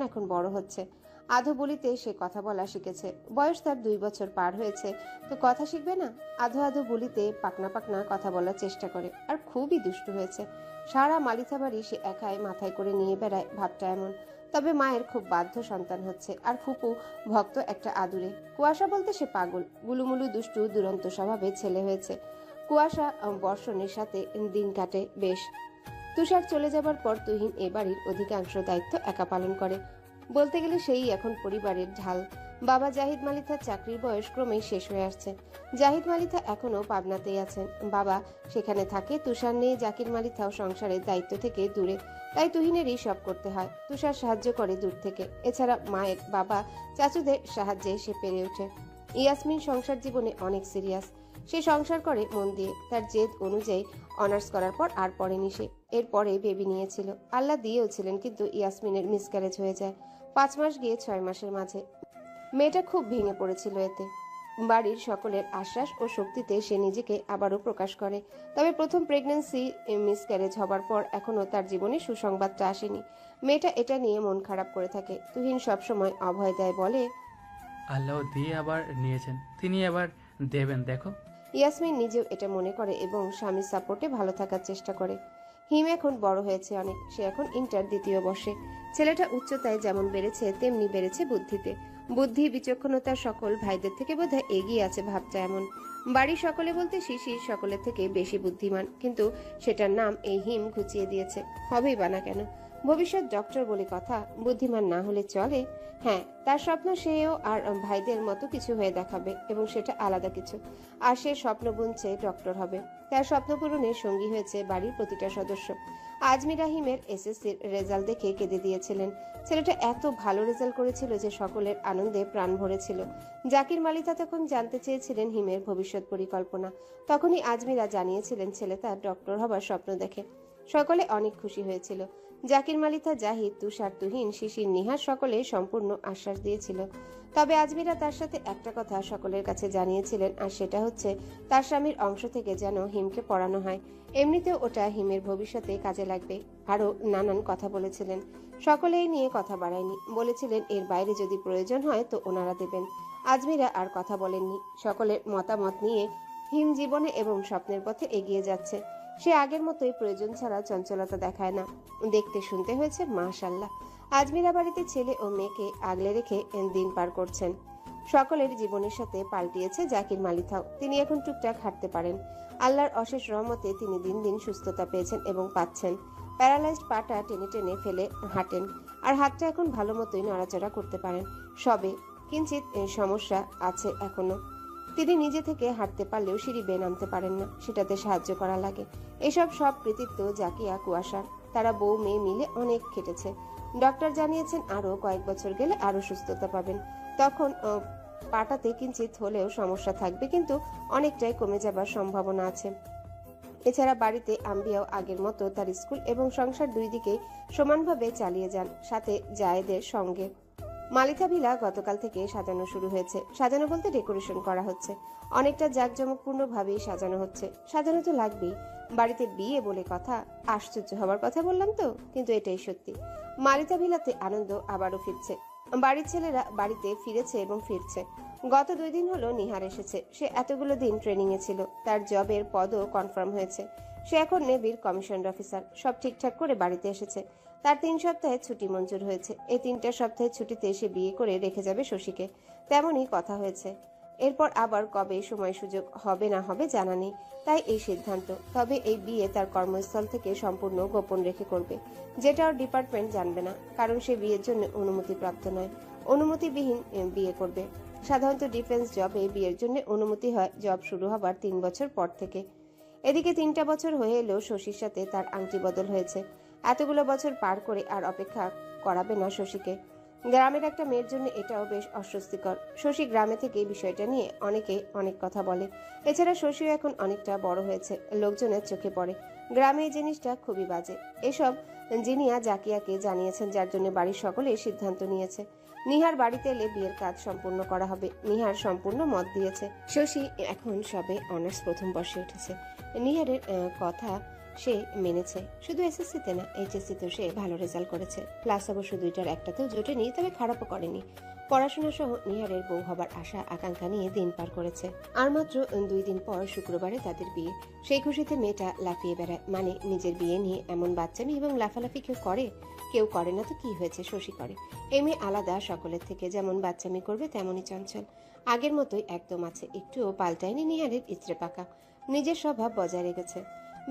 এখন বড় হচ্ছে। আধো বলিতে সে কথা বলা শিখেছে। বয়স তার 2 বছর পার হয়েছে, তো কথা শিখবে না? আধো আধো বলিতে পাকনা পাকনা কথা বলার চেষ্টা করে, আর খুবই দুষ্টু হয়েছে। সারা মালিথা বাড়ি সে একাই মাথায় করে নিয়ে বেড়ায়, ভাবটা এমন। তবে মায়ের খুব বাধ্য সন্তান হচ্ছে, আর ফুপু ভক্ত একটা আদুরে। কুয়াশা বলতে সে পাগল, গুলুমুলু দুষ্টু দুরন্ত স্বভাবের ছেলে হয়েছে। কুয়াশা বর্ষণের সাথে দিন কাটে বেশ। তুষার চলে যাবার পর তুহিন এ বাড়ির অধিকাংশ দায়িত্ব একা পালন করে। বলতে গেলে সেই এখন পরিবারের ঢাল। বাবা জাহিদ মালিথার চাকরির বয়স ক্রমেই শেষ হয়ে আসছে। জাহিদ মালিথা এখনো পাবনাতেই আছেন। বাবা সেখানে থাকে, তুষার নেই। জাকির মালিথাও সংসারের দায়িত্ব থেকে দূরে, তাই তুহিনেরই সব করতে হয়। তুষার সাহায্য করে দূর থেকে। এছাড়া মায়ের, বাবা, চাচুদের সাহায্যে সে পেরে ওঠে। ইয়াসমিন সংসার জীবনে অনেক সিরিয়াস। সে সংসার করে মন দিয়ে। তার জেদ অনুযায়ী অনার্স করার পর আর পড়েনি সে। এরপরে বেবি নিয়েছিল, আল্লাহ দিয়েও ছিলেন, কিন্তু ইয়াসমিনের মিসক্যারেজ হয়ে যায় 5 মাস গিয়ে 6 মাসের মাঝে। মেয়েটা খুব ভেঙে পড়েছিল এতে। বাড়ির সকলের আশ্বাস ও শক্তিতে সে নিজেকে আবারও প্রকাশ করে। তবে প্রথম প্রেগন্যান্সি মিসক্যারেজ হবার পর এখনো তার জীবনে সুসংবাদটা আসেনি। মেয়েটা এটা নিয়ে মন খারাপ করে থাকে। তুহিন সবসময় অভয় দেয়, বলে, আল্লাহ দিয়ে আবার নিয়েছেন, তিনি আবার দেবেন দেখো। ইয়াসমিন নিজেও এটা মনে করে এবং স্বামীর সাপোর্টে ভালো থাকার চেষ্টা করে। হিম এখন বড় হয়েছে অনেক। সে এখন ইন্টার 2য় বর্ষে। ছেলেটা উচ্চতায় যেমন বেড়েছে তেমনি বেড়েছে বুদ্ধিতে। বুদ্ধি বিচক্ষণতার সকল ভাইদের থেকে বোধহয় এগিয়ে আছে, ভাবটা এমন। বাড়ির সকলে বলতে শিশির সকলের থেকে বেশি বুদ্ধিমান, কিন্তু সেটার নাম এই হিম ঘুচিয়ে দিয়েছে। হবেই বা না কেন? ভবিষ্যৎ ডক্টর বলে কথা, বুদ্ধিমান না হলে চলে? হ্যাঁ, তার স্বপ্ন সেও আর ভাইদের মতো কিছু হয়ে দেখাবে, এবং সেটা আলাদা কিছু। আর সে স্বপ্ন বুনছে ডক্টর হবে। তার স্বপ্ন পূরণের সঙ্গী হয়েছে বাড়ির প্রতিটা সদস্য। আজমির রাহিমের এসএসসির রেজাল্ট দেখে কেঁদে দিয়েছিলেন। ছেলেটা এত ভালো রেজাল্ট করেছিল যে সকলের আনন্দে প্রাণ ভরেছিল। জাকির মালিতা তখন জানতে চেয়েছিলেন হিমের ভবিষ্যৎ পরিকল্পনা। তখনই আজমিরা জানিয়েছিলেন ছেলে তার ডক্টর হবার স্বপ্ন দেখে। সকলে অনেক খুশি হয়েছিল। জাকির মালিতা, জাহিদ, তুষার, তুহিন, শিশির, নিহার সকলে সম্পূর্ণ আশ্বাস দিয়েছিল। তবে আজমিরা তার সাথে একটা কথা সকলের কাছে জানিয়েছিলেন, আর সেটা হচ্ছে তার স্বামীর অংশ থেকে যেন হিমকে পড়ানো হয়। এমনিতেও ওটা হিমের ভবিষ্যতে কাজে লাগবে। আরো নানান কথা বলেছিলেন। সকলেই নিয়ে কথা বাড়ায়নি, বলেছিলেন এর বাইরে যদি প্রয়োজন হয় তো ওনারা দেবেন। আজমিরা আর কথা বলেননি। সকলের মতামত নিয়ে হিম জীবনে এবং স্বপ্নের পথে এগিয়ে যাচ্ছে। সে আগের মতোই প্রয়োজন ছাড়া চঞ্চলতা দেখায় না। দেখতে শুনতে হয়েছে মাশাআল্লাহ। আজমিরা বাড়িতে ছেলে ও মেয়েকে আগলে রেখে দিন পার করছেন। সকলের জীবনের সাথে পাল্টিয়েছে জাকির মালিথাও। তিনি এখন টুকটাক হাঁটতে পারেন। আল্লাহর অশেষ রহমতে তিনি দিন দিন সুস্থতা পেয়েছেন এবং পাচ্ছেন। প্যারালাইজড পাটা টেনে টেনে ফেলে হাঁটেন, আর হাতটা এখন ভালো মতোই নড়াচড়া করতে পারেন। সবে কিঞ্চিত সমস্যা আছে এখনো। তিনি নিজে থেকে হাঁটতে পারলেও সিঁড়ি বেয়ে নামতে পারেন না, সেটাতে সাহায্য করা লাগে। এসব সব কৃতিত্ব জাকিয়া, কুয়াশার। তারা বউ মেয়ে মিলে অনেক খেটেছে। ডক্টর জানিয়েছেন আরো কয়েক বছর গেলে আরো সুস্থতা পাবেন। তখন পাটাতে কিঞ্চিত হলেও সমস্যা থাকবে, কিন্তু অনেকটাই কমে যাবার সম্ভাবনা আছে। এছাড়া বাড়িতে আম্বিয়াও আগের মতো তার স্কুল এবং সংসার দুই দিকেই সমানভাবে চালিয়ে যান, সাথে জায়েদের সঙ্গে। মালিথা ভিলা গতকাল থেকে সাজানো শুরু হয়েছে। সাজানো বলতে ডেকোরেশন করা হচ্ছে। অনেকটা জাঁকজমকপূর্ণ ভাবেই সাজানো হচ্ছে। সাজানো তো লাগবেই, বাড়িতে বিয়ে বলে কথা। আশ্চর্য হবার কথা বললাম তো, কিন্তু এটাই সত্যি। মালিথা ভিলাতে আনন্দ আবারও ফিরছে। বাড়ির ছেলেরা বাড়িতে ফিরেছে এবং ফিরছে। গত 2 দিন হলো নিহার এসেছে। সে এতগুলো দিন ট্রেনিং এ ছিল। তার জবের পদও কনফার্ম হয়েছে। সে এখন নেভির কমিশনড অফিসার। সব ঠিকঠাক করে বাড়িতে এসেছে। তার 3 সপ্তাহের ছুটি মঞ্জুর হয়েছে। এই 3টা সপ্তাহের ছুটিতে সে বিয়ে করে রেখে যাবে শশীকে, তেমনই কথা হয়েছে। এরপর আবার কবে সময় সুযোগ হবে না হবে জানা নেই, তাই এই সিদ্ধান্ত। তবে এই বিয়ে তার কর্মস্থল থেকে সম্পূর্ণ গোপন রেখে করবে, যেটা ওর ডিপার্টমেন্ট জানবে না, কারণ সে বিয়ের জন্য অনুমতিপ্রাপ্ত নয়। অনুমতিবিহীন বিয়ে করবে। সাধারণত ডিফেন্স জবে বিয়ের জন্য অনুমতি হয় জব শুরু হবার 3 বছর পর থেকে। এদিকে 3টা বছর হয়ে এলেও শশীর সাথে তার আংটি বদল হয়েছে। এতগুলো বছর পার করে আর অপেক্ষা করাবে না শশীকে। গ্রামের একটা মেয়ের জন্য এটাও বেশ অস্বস্তিকর। শশী গ্রামে থেকে বিষয়টা নিয়ে অনেকে অনেক কথা বলে। এছাড়া শশীও এখন অনেকটা বড় হয়েছে, লোকজনের চোখে পড়ে। গ্রামে এই জিনিসটা খুবই বাজে। এসব জিনিয়া জাকিয়াকে জানিয়েছেন, যার জন্য বাড়ির সকলে সিদ্ধান্ত নিয়েছে নিহার বাড়িতে এলে বিয়ের কাজ সম্পূর্ণ করা হবে। নিহার সম্পূর্ণ মত দিয়েছে। শশী এখন সবে অনার্স প্রথম বর্ষে উঠেছে। নিহারের কথা সে মেনেছে। শুধু এসএসসিতে না, এইচএসসিতেও সে ভালো রেজাল্ট করেছে। ক্লাস অবশ্য দুইটার একটাতেও জোটেনি, তবে খারাপও করেনি। পড়াশোনা সহ নিহারের বউ হবার আশা আকাঙ্ক্ষা নিয়ে দিন পার করেছে। আর মাত্র 2 দিন পর শুক্রবারে তাদের বিয়ে। সেই খুশিতে মেয়েটা লাফিয়ে বেড়ায়। মানে নিজের বিয়ে নিয়ে এমন বাচ্চামি এবং লাফালাফি কেউ করে? কেউ করে না তো কি হয়েছে, শশী করে। এই মেয়ে আলাদা সকলের থেকে, যেমন বাচ্চামি করবে তেমনই চঞ্চল। আগের মতোই একদম আছে, একটুও পাল্টায়নি নিহারের ইস্ত্রে পাকা। নিজের স্বভাব বজায় রেখেছে।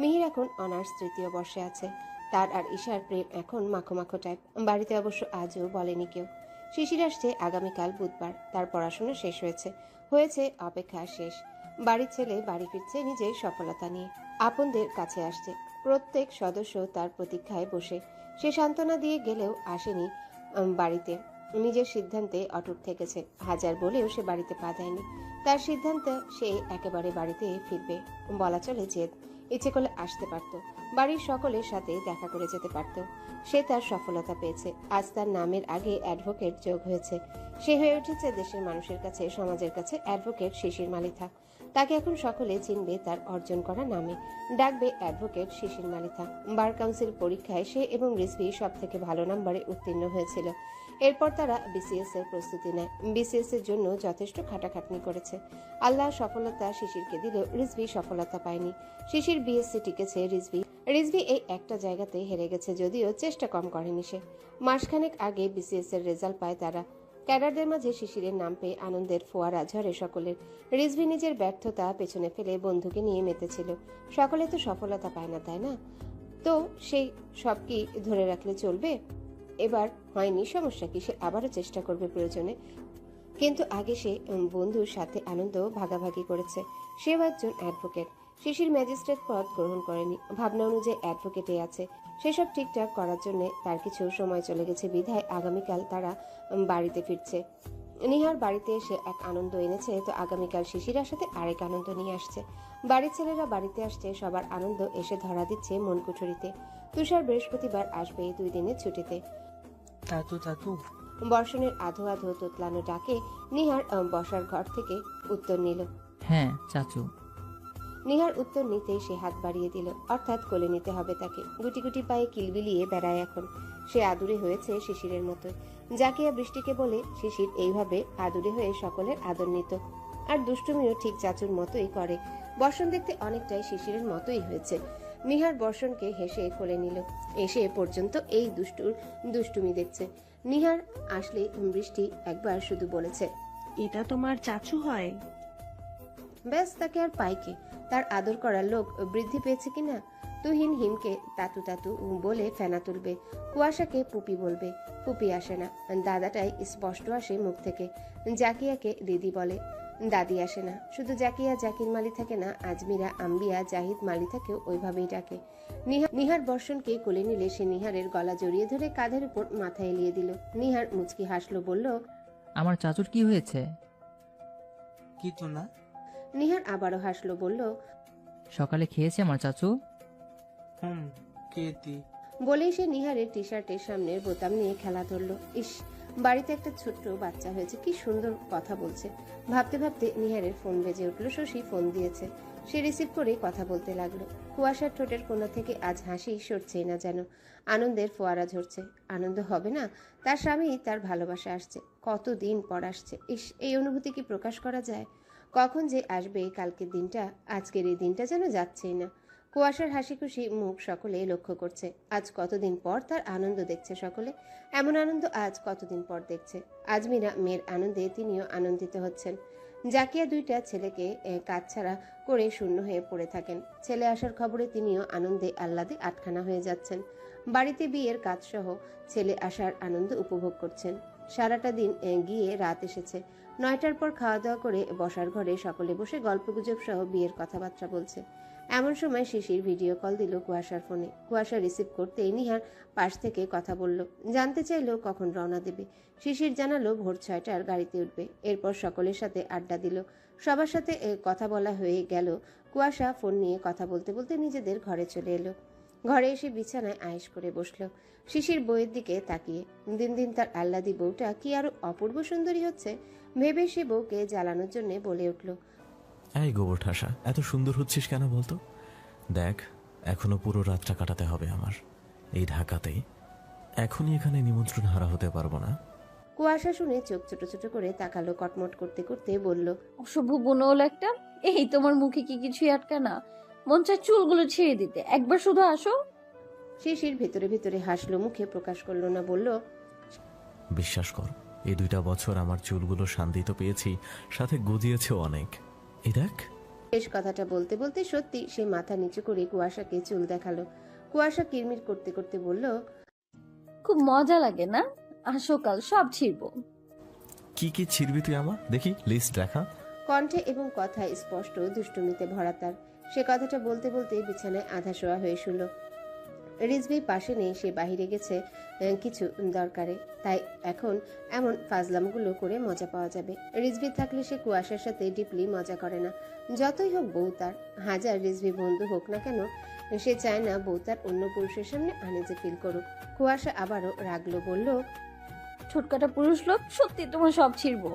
মিহির এখন অনার্স 3য় বর্ষে আছে। তার আর ঈশার প্রেম এখন মাখো মাখো টাইপ। বাড়িতে অবশ্য আজও বলেনি কেউ। শিশির আসছে আগামীকাল বুধবার। তার পড়াশোনা শেষ হয়েছে, হয়েছে অপেক্ষা শেষ। বাড়ির ছেলে বাড়ি ফিরছে নিজের সফলতা নিয়ে, আপনদের কাছে আসছে। প্রত্যেক সদস্য তার প্রতীক্ষায় বসে। সে সান্ত্বনা দিয়ে গেলেও আসেনি বাড়িতে। নিজের সিদ্ধান্তে অটুট থেকেছে। হাজার বলেও সে বাড়িতে পা দেয়নি। তার সিদ্ধান্ত, সে একেবারে বাড়িতে ফিরবে। বলা চলে জেদ। ইচ্ছে করলে আসতে পারত, বাড়ির সকলের সাথে দেখা করে যেতে পারত। সে তার সফলতা পেয়েছে। আজ তার নামের আগে অ্যাডভোকেট যোগ হয়েছে। সে হয়ে উঠেছে দেশের মানুষের কাছে, সমাজের কাছে অ্যাডভোকেট শিশির মালিথা। তাকে এখন সকলে চিনবে তার অর্জন করা নামে, ডাকবে অ্যাডভোকেট শিশির মালিথা। বার কাউন্সিল পরীক্ষায় সে এবং রিজভি সব থেকে ভালো নম্বরে উত্তীর্ণ হয়েছিল। এরপর তারা বিসিএস এর প্রস্তুতি নেয়। বিসিএস এর জন্য যথেষ্ট খাটাখাটনি করেছে। আল্লাহ সফলতা শিশিরকে দিলেও রিজভি সফলতা পায়নি। শিশির বিএসসি টিকেছে, রিজভি এই একটা জায়গাতে হেরে গেছে, যদিও চেষ্টা কম করেনি সে। মাসখানেক আগে বিসিএস এর রেজাল্ট পায় তারা। ক্যাডারদের মাঝে শিশিরের নাম পেয়ে আনন্দের ফোয়ারা ঝরে সকলের। রিজভি নিজের ব্যর্থতা পেছনে ফেলে বন্ধুকে নিয়ে মেতেছিল। সকলে তো সফলতা পায় না, তাই না? তো সেই সব কি ধরে রাখলে চলবে? এবার হয়নি, সমস্যা কি? সে আবারও চেষ্টা করবে প্রয়োজনে। কিন্তু আগে সে বন্ধুর সাথে আনন্দ ভাগাভাগি করেছে। সেও একজন অ্যাডভোকেট। শিশির ম্যাজিস্ট্রেট পদ গ্রহণ করেনি, ভাবনা অনুযায়ী অ্যাডভোকেটে আছে। সেসব ঠিকঠাক করার জন্য তার কিছু সময় চলে গেছে বিধায় আগামীকাল তারা বাড়িতে ফিরছে। নিহার বাড়িতে এসে এক আনন্দ এনেছে, তো আগামীকাল শিশিরার সাথে আরেক আনন্দ নিয়ে আসছে। বাড়ির ছেলেরা বাড়িতে আসছে, সবার আনন্দ এসে ধরা দিচ্ছে মন কুঠুরিতে। তুষার বৃহস্পতিবার আসবে 2 দিনের ছুটিতে। তাতু তাতু বর্ষণের আধো আধো তোতলানো ডাকে নিহার বসার ঘর থেকে উত্তর নিল। হ্যাঁ চাচু। নিহার উত্তর নিতেই সে হাত বাড়িয়ে দিল, অর্থাৎ কোলে নিতে হবে তাকে। গুটি গুটি পায়ে কিলবিলিয়ে বেড়ায় এখন। সে আদুরে হয়েছে শিশিরের মতো। জাকিয়া বৃষ্টিকে বলে শিশির এইভাবে আদুরে হয়ে সকলের আদর নিত। আর দুষ্টুমিও ঠিক চাচুর মতোই করে। বর্ষণ দেখতে অনেকটাই শিশিরের মতোই হয়েছে। নিহার বর্ষণকে হেসে কোলে নিল। এসে পর্যন্ত এই দুষ্টুমি দেখছে। নিহার আসলে বৃষ্টি একবার শুধু বলেছে, এটা তোমার চাচু হয়? ব্যাস, তাকে আর পাইকে। তার আদর করার লোক বৃদ্ধি পেয়েছে কিনা। তুহিন হিমকে তাতু তাতু বলে ফেনা তুলবে, কুয়াশাকে পুপি বলবে। পুপি আসে না, দাদাটাই স্পষ্ট আসে মুখ থেকে। জাকিয়াকে দিদি বলে, দাদি আসে না। শুধু জাকিয়া জাকির মালি থাকে না, আজমিরা, আম্বিয়া, জাহিদ মালিথাকেও ওইভাবেই ডাকে। নিহার বর্ষণকে কোলে নিলে সে নিহারের গলা জড়িয়ে ধরে কাঁধের উপর মাথা এলিয়ে দিল। নিহার মুচকি হাসলো, বলল, আমার চাচুর কি হয়েছে? কি তো না। নিহার আবারও হাসলো, বলল, সকালে খেয়েছে আমার চাচু? কেতি বলেই সে নিহারের টি শার্টের সামনের বোতাম নিয়ে খেলা ধরলো। ইস, বাড়িতে একটা ছোট্ট বাচ্চা হয়েছে, কি সুন্দর কথা বলছে। ভাবতে ভাবতে নিহারের ফোন বেজে উঠলো। শশী ফোন দিয়েছে। সে রিসিভ করে কথা বলতে লাগলো। কুয়াশার ঠোঁটের কোণা থেকে আজ হাসি সরছেই না যেন। আনন্দের ফোয়ারা ঝরছে। আনন্দ হবে না? তার স্বামী তার ভালোবাসা আসছে, কতদিন পর আসছে। ইস, এই অনুভূতি কি প্রকাশ করা যায়? কখন যে আসবে কালকের দিনটা, আজকের এই দিনটা যেন যাচ্ছেই না। কুয়াশার হাসি খুশি মুখ সকলে লক্ষ্য করছে। আজ কতদিন পর তার আনন্দ দেখছে সকলে। এমন আনন্দ আজ কতদিন পর দেখছে। আজমিরা মেয়ের আনন্দে তিনিও আনন্দিত হচ্ছেন। জাকিয়া 2টা ছেলেকে কাছছাড়া করে শূন্য হয়ে পড়ে থাকেন। ছেলে আসার খবরে তিনিও আনন্দে আহ্লাদে আটখানা হয়ে যাচ্ছেন। বাড়িতে বিয়ের কাজসহ ছেলে আসার আনন্দ উপভোগ করছেন। সারাটা দিন গিয়ে রাত এসেছে। 9টার পর খাওয়া দাওয়া করে বসার ঘরে সকলে বসে গল্পগুজব সহ বিয়ের কথাবার্তা বলছে। এমন সময় শিশির ভিডিও কল দিল কুয়াশার ফোনে। কুয়াশা রিসিভ করতেই নিহার পাশ থেকে কথা বলল। জানতে চাইলো কখন রওনা দেবে। শিশির জানালো ভোর 6টার গাড়িতে উঠবে। এরপর সকলের সাথে আড্ডা দিল। সবার সাথে কথা বলা হয়ে গেল। কুয়াশা ফোন নিয়ে কথা বলতে বলতে নিজেদের ঘরে চলে এলো। ঘরে এসে বিছানায় আয়েশ করে বসলো। শিশির বইয়ের দিকে তাকিয়ে। দিন দিন তার আহ্লাদি বউটা কি আরো অপূর্ব সুন্দরী হচ্ছে ভেবে সে বউকে জ্বালানোর জন্য বলে উঠল, এই গোবর ঠাসা, এত সুন্দর হচ্ছিস কেন বলতো? দেখ, এখনো পুরো রাতটা কাটাতে হবে আমার এই ঢাকাতেই। এখনই এখানে নিমন্ত্রণ হারা হতে পারবো না। কুয়াশা শুনে চোখ ছোট ছোট করে তাকালো, কটমট করতে করতে বলল, অসভ্য বোনল একটা। এই তোমার মুখে কি কিছুই আটকা না? মন চায় চুলগুলো ছেড়ে দিতে। একবার শুধু আসো। শিশির ভেতরে ভেতরে হাসলো, মুখে প্রকাশ করলো না, বলল, বিশ্বাস কর, এই 2টা বছর আমার চুলগুলো শান্তি তো পেয়েছি, সাথে গজিয়েছেও অনেক। এই দেখ। শেষ কথাটা বলতে বলতে সত্যি সে মাথা নিচু করে কুয়াশাকে চুল দেখালো। কুয়াশা কিরমির করতে করতে বলল, খুব মজা লাগে না? আসো, কাল সব ছিড়বো। কি কি ছিড়বি তুই আমার? দেখি লিস্ট দেখা। কণ্ঠে এবং কথায় স্পষ্ট দুষ্টুমিতে ভরা তার। সে কথাটা বলতে বলতে বিছানায় আধা শোয়া হয়ে শুল। রিজভি পাশে নেই, সে বাহিরে গেছে কিছু দরকারে, তাই এখন এমন ফাজলামগুলো করে মজা পাওয়া যাবে। রিজভি থাকলে সে কুয়াশার সাথে ডিপলি মজা করে না, যতই হোক বউ তার। হাজার রিজভি বন্ধু হোক না কেন, সে চায় না বউ তার অন্য পুরুষের সামনে আনইজি ফিল করুক। কুয়াশা আবারও রাগলো, বলল, ছোটকাটা পুরুষ লোক, সত্যি তোমার সব ছিড়বো।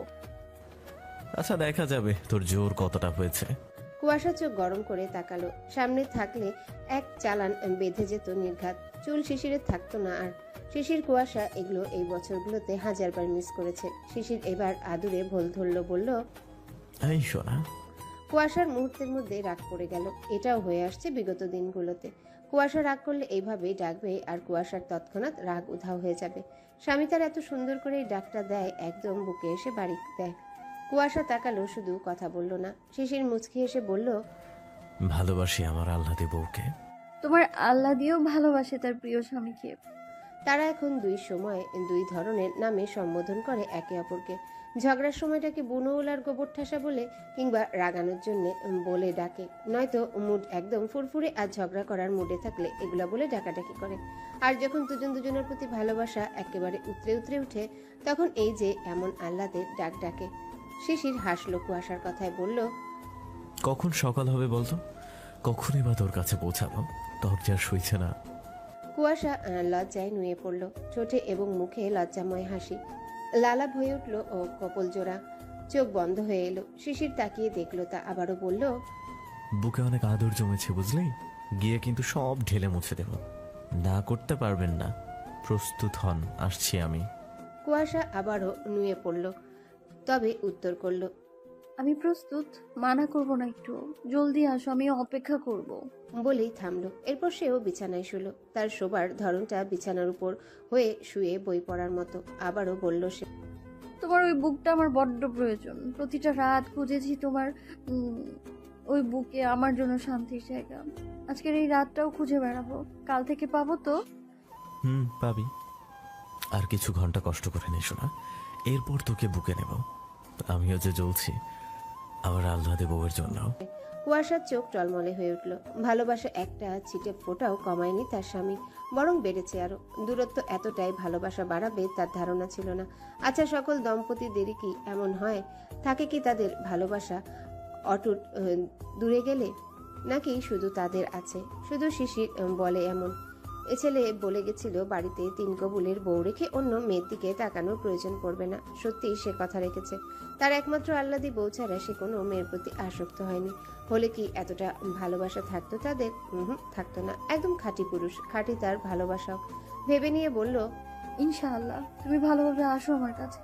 আচ্ছা, দেখা যাবে তোর জোর কতটা হয়েছে। কুয়াশা চোখ গরম করে তাকালো। সামনে থাকলে এক চালান বেঁধে যেত নির্ঘাত। চুল শিশিরের থাকতো না আর। শিশির কুয়াশা এগুলো এই বছরগুলোতে হাজারবার মিস করেছে। শিশির এবার আদুরে ভোল ধরল, বলল, এই শোনা। কুয়াশার মুহূর্তের মধ্যে রাগ পড়ে গেল। এটাও হয়ে আসছে বিগত দিনগুলোতে। কুয়াশা রাগ করলে এইভাবেই ডাকবে, আর কুয়াশার তৎক্ষণাৎ রাগ উধাও হয়ে যাবে। স্বামী তার এত সুন্দর করে এই ডাকটা দেয়, একদম বুকে এসে বাড়ি দেয়। কুয়াশা তাকালো, শুধু কথা বলল না। শিশির মুচকি এসে বলল, ভালোবাসি আমার আল্লাদি বউকে। তোমার আল্লাহ দিয়েও ভালোবাসে তার প্রিয় স্বামীকে। তারা এখন দুই সময় দুই ধরনের নামে সম্বোধন করে একে অপরকে। ঝগড়ার সময়টাকে বুনৌল আর গোবর ঠাসা বলে, কিংবা রাগানোর জন্য বলে ডাকে, নয়তো মুড একদম ফুরফুরে আর ঝগড়া করার মুডে থাকলে এগুলা বলে ডাকাডাকি করে। আর যখন দুজন দুজনের প্রতি ভালোবাসা একেবারে উতরে উতরে উঠে, তখন এই যে এমন আহ্লাদের ডাক ডাকে। শিশির হাসলো কুয়াশার কথায়, বলল, কখন সকাল হবে বলতো? কখনই বা তোর কাছে পৌঁছাবো? তোর যা সইছে না। কুয়াশা লজ্জায় নুয়ে পড়ল, ঠোঁটে এবং মুখে লজ্জাময় হাসি। লালাভ হয়ে উঠল ও কপল জোড়া, চোখ বন্ধ হয়ে এলো। শিশির তাকিয়ে দেখলো তা, আবারও বলল, বুকে অনেক আদর জমেছে বুঝলি, গিয়ে কিন্তু সব ঢেলে মুছে দেব। না করতে পারবেন না। প্রস্তুত হন, আসছি আমি। কুয়াশা আবারও নুয়ে পড়ল, তবে উত্তর করল, আমি প্রস্তুত, মানা করব না, একটু জলদি আসো, আমি অপেক্ষা করব। বলেই থামলো। এরপর সেও বিছানায় শুলো। তার শোবার ধরনটা বিছানার উপর হয়ে শুয়ে বই পড়ার মতো। আবারও বলল সে, তোমার ওই বুকটা আমার বড্ড প্রয়োজন। প্রতিটা রাত খুঁজেছি তোমার ওই বুকে, আমার জন্য শান্তির জায়গা। আজকের এই রাতটাও খুঁজে বেড়াবো। কাল থেকে পাবো তো? পাবি। আর কিছু ঘন্টা কষ্ট করে নিস না, এরপর তোকে বুকে নেব। আমিও যে জ্বলছি আমার আল্লাদি বউয়ের জন্য। কুয়াশার চোখ টলমলে হয়ে উঠল। ভালোবাসা একটা ছিটে ফোঁটাও কমায়নি তার স্বামী, বরং বেড়েছে আরো। দূরত্ব এতটাই ভালোবাসা বাড়াবে তার ধারণা ছিল না। আচ্ছা, সকল দম্পতিদেরই কি এমন হয়? থাকে কি তাদের ভালোবাসা অটুট দূরে গেলে, নাকি শুধু তাদের আছে? শুধু শিশির বলে এমন। এ ছেলে বলে গেছিল বাড়িতে 3 কবুলের বউ রেখে অন্য মেয়ের দিকে তাকানোর প্রয়োজন পড়বে না। সত্যিই সে কথা রেখেছে। তার একমাত্র আহ্লাদি বউ ছাড়া সে কোনো মেয়ের প্রতি আসক্ত হয়নি। হলে কি এতটা ভালোবাসা থাকতো তাদের? থাকতো না। একদম খাঁটি পুরুষ, খাঁটি তার ভালোবাসাও। ভেবে নিয়ে বলল, ইনশাআল্লাহ তুমি ভালোভাবে আসো আমার কাছে।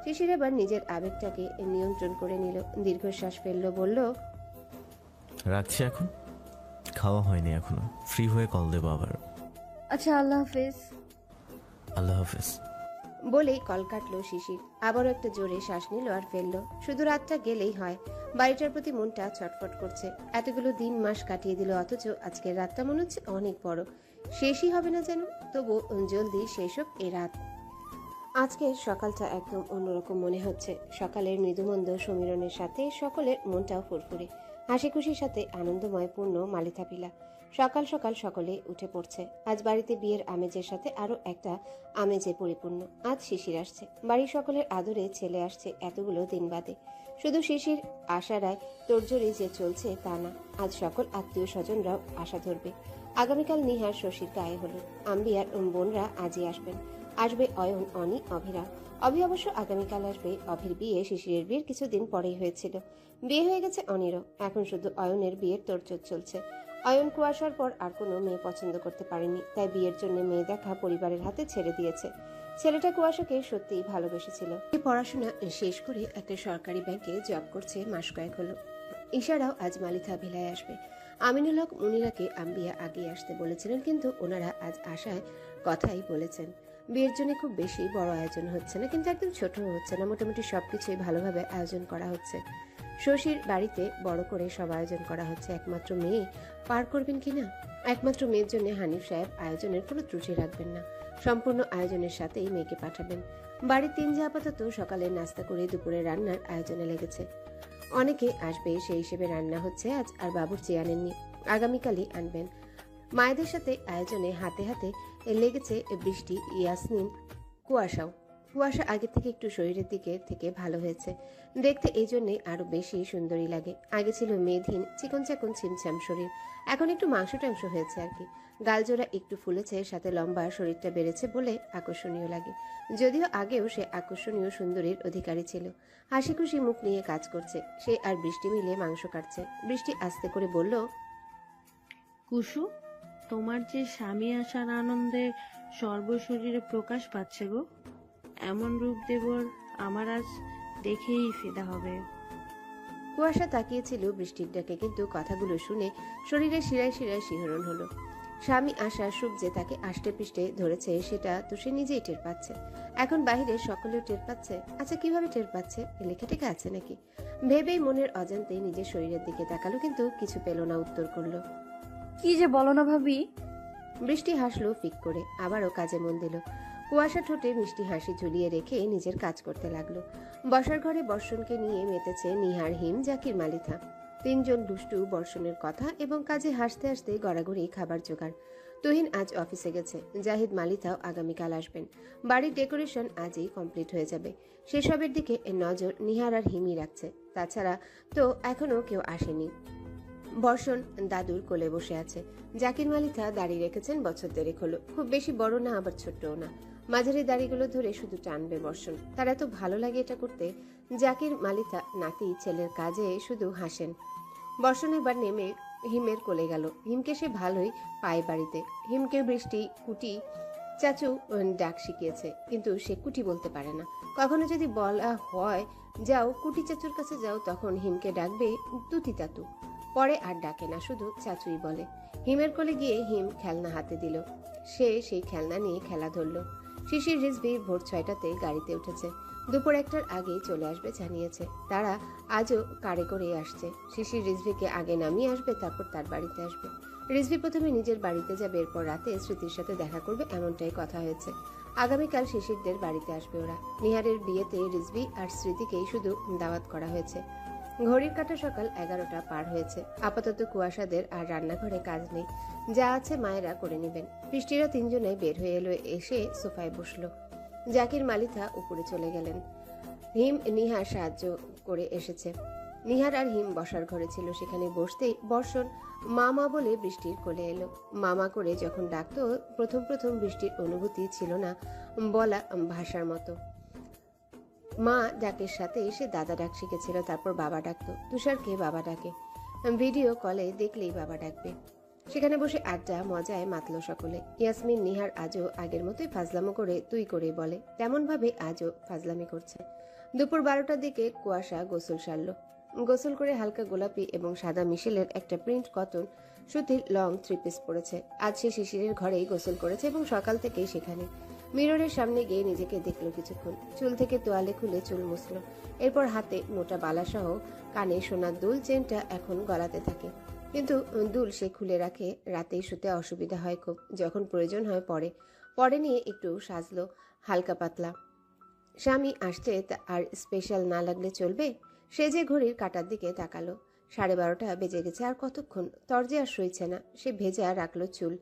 শিশির এবার নিজের আবেগটাকে নিয়ন্ত্রণ করে নিল, দীর্ঘশ্বাস ফেললো, বলল, রাখছি এখন, খাওয়া হয়নি এখনো, ফ্রি হয়ে কল দেবো আবার। আচ্ছা, আল্লাহ হাফেজ। আল্লাহ হাফেজ। বলেই কল কাটলো শিশির। আবারও একটা জোরে শ্বাস নিল আর ফেললো। শুধু রাতটা গেলেই হয়। বাড়িটার প্রতি মনটা ছটফট করছে। এতগুলো দিন মাস কাটিয়ে দিল, অথচ আজকের রাতটা মনে হচ্ছে অনেক বড়, শেষই হবে না যেন। তবু জলদি শেষ হোক এ রাত। আজকের সকালটা একদম অন্যরকম মনে হচ্ছে। সকালের মৃদুমন্দ সমীরণের সাথে সকলের মনটাও ফুরফুরে, হাসি খুশির সাথে আনন্দময় পূর্ণ মালিথাপিলা। সকাল সকাল সকলে উঠে পড়ছে। আজ বাড়িতে বিয়ের আমেজের সাথে আরো একটা আমেজে পরিপূর্ণ। আজ শিশির আসছে, বাড়ির সকলের আদরে ছেলে আসছে এতগুলো দিন বাদে। শুধু শিশির আশারায় তোড়জোড়ি যে চলছে তা না, আজ সকল আত্মীয় স্বজনরাও আশা ধরবে। আগামীকাল নিহার শশীর গায়ে হলুদ। আম্বিয়ার বোনরা আজই আসবেন। আসবে অয়ন, অনি, অভিরা। অভি অবশ্য আগামীকাল আসবে। অভির বিয়ে শিশিরের বিয়ের কিছুদিন পরেই হয়েছিল। বিয়ে হয়ে গেছে অনিরও, এখন শুধু অয়নের বিয়ের তোড়জোড় চলছে। অয়ন কুয়াশার পর আর কোনো মেয়ে পছন্দ করতে পারেনি, তাই বিয়ের জন্য মেয়ে দেখা পরিবারের হাতে ছেড়ে দিয়েছে। ছেলেটা কুয়াশাকে সত্যিই ভালোবেসেছিল। পড়াশোনা শেষ করে একটা সরকারি ব্যাংকে জব করছে, মাস কয়েক হলো। ইশারাও আজ মালিথা ভিলায় আসবে। আমিনুল হক মুনিরাকে আম্বিয়া আগেই আসতে বলেছিলেন, কিন্তু ওনারা আজ আসায় কথাই বলেছেন। বিয়ের জন্য খুব বেশি বড় আয়োজন হচ্ছে না, কিন্তু একদম ছোটও হচ্ছে না। মোটামুটি সবকিছুই ভালোভাবে আয়োজন করা হচ্ছে। শশীর বাড়িতে বড় করে সব আয়োজন করা হচ্ছে। একমাত্র মেয়ে পার করবেন কিনা? একমাত্র মেয়ের জন্য হানিফ সাহেব আয়োজনের কোনো ত্রুটি রাখবেন না। সম্পূর্ণ আয়োজনের সাথেই মেয়েকে পাঠাবেন। বাড়ির তিনজা আপাতত সকালে নাস্তা করে দুপুরে রান্নার আয়োজনে লেগেছে। অনেকে আসবে সেই হিসেবে রান্না হচ্ছে আজ, আর বাবুর্চি আনেননি, আগামীকালই আনবেন। মায়েদের সাথে আয়োজনে হাতে হাতে লেগেছে বৃষ্টি, ইয়াসমিন, কুয়াশাও। কুয়াশা আগে থেকে একটু শরীরের দিকে থেকে ভালো হয়েছে, দেখতে এই জন্যে আরো বেশি সুন্দরী লাগে। আগে ছিল মেধহীন, চিকন চাকন ছিমছাম শরীর, এখন একটু মাংস টাংস হয়েছে আর কি। গালজোড়া একটু ফুলেছে, সাথে লম্বা শরীরটা বেড়েছে বলে আকর্ষণীয় লাগে। যদিও আগেও সে আকর্ষণীয় সুন্দরীর অধিকারী ছিল। হাসি খুশি মুখ নিয়ে কাজ করছে। সে আর বৃষ্টি মিলে মাংস কাটছে। বৃষ্টি আস্তে করে বলল, কুসু, তোমার যে স্বামী আসার আনন্দে সর্বশরীরে প্রকাশ পাচ্ছে গো। এমন রূপ দেবর আমার আজ দেখেই ফিদা হবে। কুয়াশা তাকিয়েছিল বৃষ্টির ডাকে, কিন্তু কথাগুলো শুনে শরীরে শিরায় শিরায় শিহরণ হলো। স্বামী আসার সুখ যে তাকে আষ্টে পৃষ্ঠে ধরেছে সেটা তো সে নিজেই টের পাচ্ছে। এখন বাহিরে সকলেও টের পাচ্ছে। আচ্ছা, কিভাবে টের পাচ্ছে? লেখা টেখা আছে নাকি? ভেবেই মনের অজান্তে নিজের শরীরের দিকে তাকালো, কিন্তু কিছু পেল না। উত্তর করলো, কি যে বলো না ভাবি। বৃষ্টি হাসলো ফিক করে, আবারও কাজে মন দিল। কুয়াশা ঠোঁটে মিষ্টি হাসি ঝুলিয়ে রেখে নিজের কাজ করতে লাগলো। বসার ঘরে বর্ষণকে নিয়ে মেতেছে নিহার, হিম, জাকির, মালিথা। তিনজন দুষ্টু বর্ষণের কথা এবং কাজে হাসতে হাসতে গড়াগড়ি খাবার জোগাড়। তুহিন আজ অফিসে গেছে। জাহিদ, মালিথাও আগামীকাল আসবেন। বাড়ির ডেকোরেশন আজই কমপ্লিট হয়ে যাবে। সেসবের দিকে নজর নিহার আর হিমি রাখছে। তাছাড়া তো এখনো কেউ আসেনি। বর্ষণ দাদুর কোলে বসে আছে। জাকির, মালিথা দাড়ি রেখেছেন, বছর দেড়েক হলো। খুব বেশি বড় না, আবার ছোটও না, মাঝারি দাড়িগুলো ধরে শুধু টানবে বর্ষণ। তার এত ভালো লাগে এটা করতে। জাকির, মালিথা, নাতি ছেলের কাজে শুধু হাসেন। বর্ষণ এবার নেমে হিমের কোলে গেল। হিমকে সে ভালোই পায় বাড়িতে। হিমকে বৃষ্টি কুটি চাচু ডাক শিখিয়েছে, কিন্তু সে কুটি বলতে পারে না। কখনো যদি বলা হয় যাও কুটি চাচুর কাছে যাও, তখন হিমকে ডাকবে তুতি তাতু। পরে আর ডাকে না, শুধু চাচুই বলে। হিমের কোলে গিয়ে হিম খেলনা হাতে দিল। সে সেই খেলনা নিয়ে খেলা ধরলো। শিশির, রিজভি ভোর 6টাতে গাড়িতে উঠেছে। দুপুর 1টার আগেই চলে আসবে জানিয়েছে। তারা আজও কারে করে আসছে। শিশির রিজভিকে আগে নামিয়ে আসবে, তারপর তার বাড়িতে আসবে। রিজভি প্রথমে নিজের বাড়িতে যাবে, এরপর রাতে স্মৃতির সাথে দেখা করবে, এমনটাই কথা হয়েছে। আগামীকাল শিশিরদের বাড়িতে আসবে ওরা। নিহারের বিয়েতে রিজভি আর স্মৃতিকেই শুধু দাওয়াত করা হয়েছে। ঘড়ির কাঁটা সকাল 11টা পার হয়েছে। আপাতত কুয়াশাদের আর রান্নাঘরে কাজ নেই, যা আছে মায়েরা করে নেবেন। বৃষ্টিরা তিনজনে বের হয়ে এলো, এসে সোফায় বসলো। জাকির, মালিথা উপরে চলে গেলেন। হিম নিহার সাহায্য করে এসেছে। নিহার আর হিম বসার ঘরে ছিল, সেখানে বসতেই বর্ষণ মামা বলে বৃষ্টির কোলে এলো। মামা করে যখন ডাকতো, প্রথম প্রথম বৃষ্টির অনুভূতি ছিল না বলা ভাষার মতো। মা ডাকের সাথে এসে দাদা ডাক শিখেছিল, তারপর বাবা ডাকতো। তুষারকে বাবা ডাকে, ভিডিও কলে দেখলেই বাবা ডাকবে। সেখানে বসে আড্ডা মজায় মাতল সকলে। ইয়াসমিন, নিহার আজও আগের মতোই ফাজলামো করে তুই করে বলে, তেমন ভাবে আজও ফাজলামি করছে। দুপুর 12টার দিকে কুয়াশা গোসল সারল। গোসল করে হালকা গোলাপি এবং সাদা মিশেলের একটা প্রিন্ট কটন সুতির লং 3 পিস পরেছে। আজ সে শিশিরের ঘরেই গোসল করেছে এবং সকাল থেকেই সেখানে। মিররের সামনে গিয়ে নিজেকে দেখলো কিছুক্ষণ। চুল থেকে তোয়ালে খুলে চুল মুছল। এরপর হাতে মোটা বালাসহ কানে সোনার দুল, চেনটা এখন গলাতে থাকে, কিন্তু দুল সে খুলে রাখে। রাতেই শুতে অসুবিধা হয় খুব, যখন প্রয়োজন হয় পরে নিয়ে একটু সাজলো হালকা পাতলা। স্বামী আসছে আর স্পেশাল না লাগলে চলবে? সে যে ঘড়ির কাঁটার দিকে তাকালো। 12:30 বেজে গেছে। আর কতক্ষণ? তরজে আর সইছে না। সে ভেজা রাখলো চুল,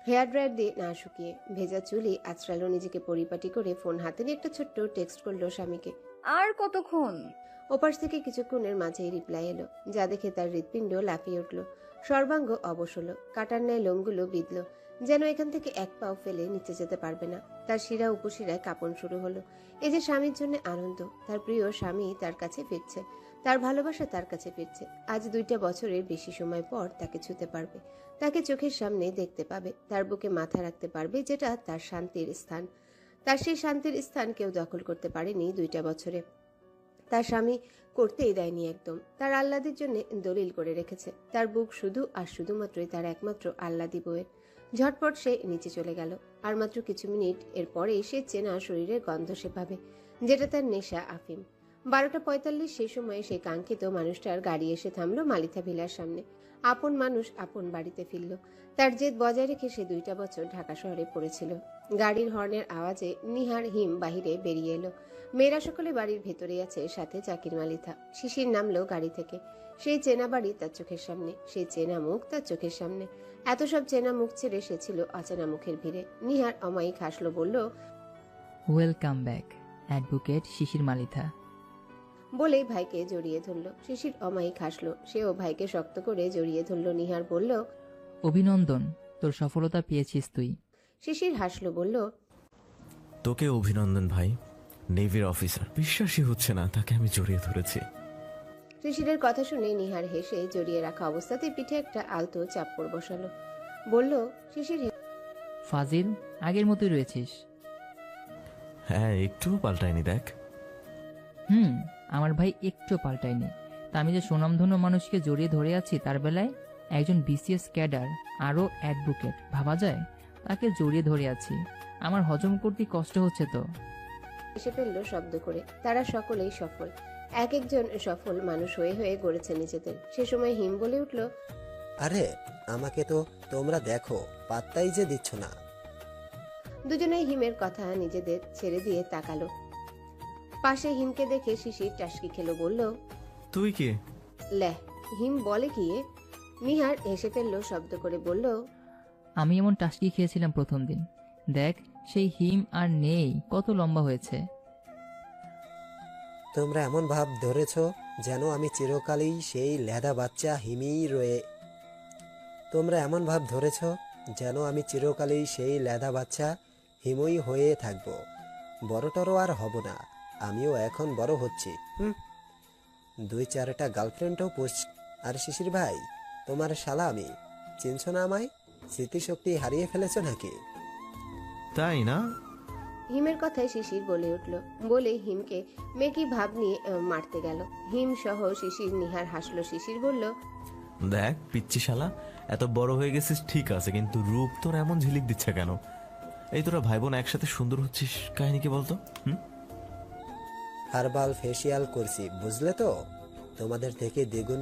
হেয়ার ড্রায়ার দিয়ে না শুকিয়ে। ভেজা চুলই আঁচড়ালো নিজেকে পরিপাটি করে। ফোন হাতে নিয়ে একটা ছোট্ট টেক্সট করলো স্বামীকে। আর কতক্ষণ? ওপাশ থেকে কিছুক্ষণের মাঝেই রিপ্লাই এলো, যা দেখে তার হৃৎপিণ্ড লাফিয়ে উঠল। সর্বাঙ্গ অবশ হলো, কাটার ন্যায় লোমগুলো বিঁধল, যেন এখান থেকে এক পাও ফেলে নিচে যেতে পারবে না। তার শিরা উপশিরায় কাঁপন শুরু হলো। এই যে স্বামীর জন্য আনন্দ, তার প্রিয় স্বামী তার কাছে ফিরছে। তার ভালোবাসা তার কাছে ফিরছে। আজ 2টা বছরের বেশি সময় পর তাকে ছুতে পারবে, তাকে চোখের সামনে দেখতে পাবে, তার বুকে মাথা রাখতে পারবে, যেটা তার শান্তির স্থান। তার সেই শান্তির স্থান কেউ দখল করতে পারেনি 2টা বছরে। তার স্বামী করতেই দেয়নি একদম। তার আহ্লাদের জন্য দলিল করে রেখেছে। তার বুক শুধু আর শুধুমাত্রই তার একমাত্র আহ্লাদি বউয়ের। ঝটপট সে নিচে চলে গেল। আর মাত্র কিছু মিনিট এর পরেই সে চেনা শরীরের গন্ধ সে পাবে, যেটা তার নেশা আফিম। 12:45 সেই সময়ে সেই কাঙ্ক্ষিত মানুষটার গাড়ি এসে থামলো মালিথা ভিলার সামনে। আপন মানুষ আপন বাড়িতে ফিরল। তার জেদ বজায় রেখে সে 2টা বছর ঢাকা শহরে পড়েছিল। গাড়ির হর্নের আওয়াজে নিহার হিম বাহিরে বেরিয়ে এলো। মেয়েরা সকলে বাড়ির ভেতরেই আছে, সাথে চাকির মালিথা। শিশির নামলো গাড়ি থেকে। সেই চেনা বাড়ি তার চোখের সামনে, সেই চেনা মুখ তার চোখের সামনে। এত সব চেনা মুখ ছেড়ে সে ছিল অচেনা মুখের ভিড়ে। নিহার অমায়িক হাসলো, বলল, ওয়েলকাম ব্যাক অ্যাডভোকেট শিশির মালিথা। বলেই ভাইকে জড়িয়ে ধরল। শিশির অমায়িক হাসলো, সেও ভাইকে শক্ত করে জড়িয়ে ধরল। নিহার বলল, অভিনন্দন, তোর সফলতা পেয়েছিস তুই। শিশির হাসলো, বলল, তোকে অভিনন্দন ভাই, নেভির অফিসার। বিশ্বাসই হচ্ছে না তাকে আমি জড়িয়ে ধরেছি। শিশিরের কথা শুনে নিহার হেসে জড়িয়ে রাখা অবস্থাতে পিঠে একটা আলতো চাপ্পড় বসালো। বলল, শিশির ফাজিল, আগের মতোই রয়েছিস। হ্যাঁ, একটুও পাল্টায়নি দেখ। আমার ভাই একটু পাল্টায়নি। তা আমি যে সুনামধন্য মানুষকে জড়িয়ে ধরে আছি, তার বেলায় একজন বিসিএস ক্যাডার আরও অ্যাডভোকেট ভাবা যায়, তাকে জড়িয়ে ধরে আছি। আমার হজম করতে কষ্ট হচ্ছে তো। এসে ফেলল শব্দ করে। তারা সকলেই সফল, এক একজন সফল মানুষ হয়ে হয়ে গড়েছে নিজেদের। সে সময় হিম বলে উঠল, আরে আমাকে তো তোমরা দেখো, পাত্তাই যে দিচ্ছ না। দুজনেই হিমের কথা নিজেদের ছেড়ে দিয়ে তাকালো। পাশে হিমকে দেখে শিশির টাসকি খেলো, বলল, তুই কে? লেহ, হিম বলে কি এ? নিহার হেসে ফেলল শব্দ করে, বলল, আমি এমন টাস্কি খেয়েছিলাম প্রথম দিন। দেখ, সেই হিম আর নেই, কত লম্বা হয়েছে। তোমরা এমন ভাব ধরেছ যেন আমি চিরকালই সেই লেদা বাচ্চা হিমিই রয়ে তোমরা এমন ভাব ধরেছ যেন আমি চিরকালই সেই লেদা বাচ্চা হিমই হয়ে থাকব। বড়টরও আর হব না, আমিও এখন বড় হচ্ছি। 2-4টা গার্লফ্রেন্ডও পুষছি। আর শিশির ভাই, তোমার শালা আমি, চিনছ না আমায়? স্মৃতিশক্তি হারিয়ে ফেলেছ নাকি? তাই না? হিমের কথায় শিশির বলে উঠল। বলে হিমকে মেকি ভাব নিয়ে মারতে গেল। হিম সহ শিশির। নিহার হাসলো। শিশির বলল, দেখ পিচ্চি শালা, এত বড় হয়ে গেছিস ঠিক আছে, কিন্তু রূপ তোর এমন ঝিলিক দিচ্ছে কেন? এই তোরা ভাই বোন একসাথে সুন্দর হচ্ছিস, কাহিনী কি বলতো? হার্বাল ফেসিয়াল করছি, বুঝলে তো? তোমাদের থেকে দ্বিগুণ